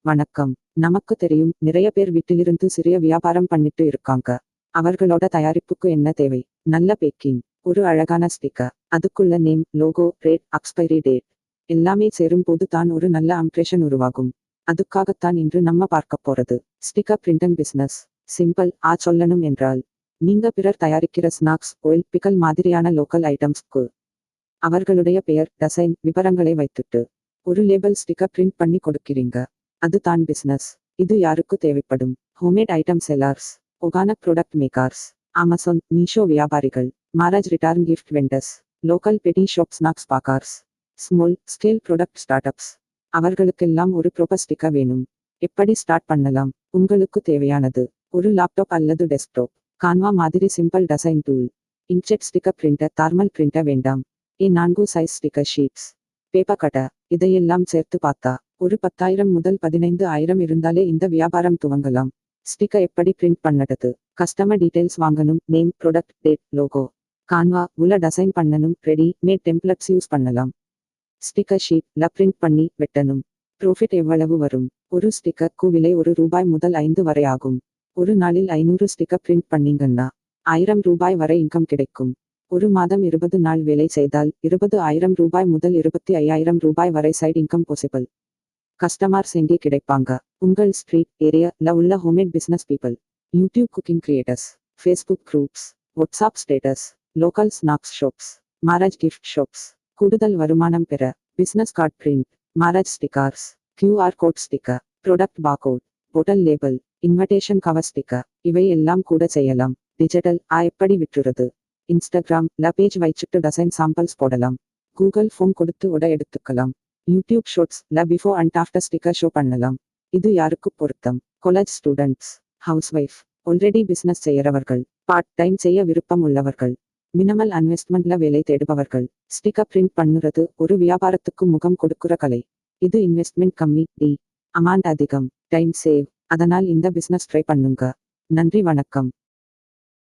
வணக்கம். நமக்கு தெரியும் நிறைய பேர் வீட்டிலிருந்து சிறிய வியாபாரம் பண்ணிட்டு இருக்காங்க. அவர்களோட தயாரிப்புக்கு என்ன தேவை? நல்ல பேக்கிங், ஒரு அழகான ஸ்டிக்கர், அதுக்குள்ள name, logo, rate, expiry date எல்லாமே சேரும் போது தான் ஒரு நல்ல இம்ப்ரெஷன் உருவாகும். அதுக்காகத்தான் இன்று நம்ம பார்க்க போறது ஸ்டிக்கர் பிரிண்டிங் பிசினஸ். சிம்பிள் ஆ சொல்லணும் என்றால், நீங்க பிறர் தயாரிக்கிற ஸ்நாக்ஸ், ஆயில், பிக்கல் மாதிரியான லோக்கல் ஐட்டம்ஸ்க்கு அவர்களுடைய பெயர், டிசைன், விவரங்களை வைத்துட்டு ஒரு லேபிள் ஸ்டிக்கர் பிரிண்ட் பண்ணி கொடுக்கிறீங்க. அது தான் பிசினஸ். இது யாருக்கு தேவைப்படும்? Homemade item sellers, organic product makers, Amazon, Meesho வியாபாரிகள், marriage return gift vendors, local petty shop snacks packers, small scale product startups அவர்களுக்கெல்லாம் ஒரு ப்ராப்பர் ஸ்டிக்கர் வேணும். எப்படி ஸ்டார்ட் பண்ணலாம்? உங்களுக்கு தேவையானது ஒரு லேப்டாப் அல்லது டெஸ்க்டாப், கான்வா மாதிரி simple design tool, inkjet sticker printer, thermal printer வேண்டாம், A4 size sticker sheets, paper cutter. இதையெல்லாம் சேர்த்து பார்த்தா ஒரு 10,000 முதல் 15,000 இருந்தாலே இந்த வியாபாரம் துவங்கலாம். ஸ்டிக்கர் எப்படி பிரிண்ட் பண்ணது? கஸ்டமர் டீடைல்ஸ் வாங்கணும், name, product, date, logo. Canva உள்ள டிசைன் பண்ணணும், ரெடி மேட் டெம்ப்ளேட்ஸ் யூஸ் பண்ணலாம். ஸ்டிக்கர் ஷீட்ல பிரிண்ட் பண்ணி வெட்டணும். ப்ராஃபிட் எவ்வளவு வரும்? ஒரு ஸ்டிக்கருக்கு விலை ரூபாய் 1 முதல் 5 வரை ஆகும். ஒரு நாளில் 500 ஸ்டிக்கர் பிரிண்ட் பண்ணீங்கன்னா ரூபாய் 1000 வரை இன்கம் கிடைக்கும். ஒரு மாதம் 20 நாள் வேலை செய்தால் 20,000 முதல் 25,000 வரை சைடு இன்கம் பாசிபிள். கஸ்டமர்ஸ் எங்கே கிடைப்பாங்க? உங்கள் ஸ்ட்ரீட் ஏரியால உள்ள homemade business people, YouTube cooking creators, Facebook groups, WhatsApp status, local snacks shops, marriage gift shops. கூடுதல் வருமானம் பெற business card print, marriage stickers, QR code sticker, product barcode, bottle label, invitation cover sticker இவை எல்லாம் கூட செய்யலாம். Digital எப்படி விற்றுறது? இன்ஸ்டாகிராம்ல page வச்சுட்டு டிசைன் சாம்பிள்ஸ் போடலாம். கூகுள் ஃபார்ம் கொடுத்து எடுத்துக்கலாம். யூடியூப் ஷார்ட்ஸ்ல before and after sticker show பண்ணலாம். இது யாருக்கு பொருத்தம்? College students, house wife, already business செய்யறவர்கள், பார்ட் டைம் செய்ய விருப்பம் உள்ளவர்கள், மினிமல் இன்வெஸ்ட்மெண்ட்ல வேலை தேடுபவர்கள். ஸ்டிக்கர் பிரிண்ட் பண்ணுறது ஒரு வியாபாரத்துக்கு முகம் கொடுக்குற கலை. இது இன்வெஸ்ட்மெண்ட் கம்மி, அமௌண்ட் அதிகம், டைம் சேவ். அதனால் இந்த பிசினஸ் ட்ரை பண்ணுங்க. நன்றி, வணக்கம்.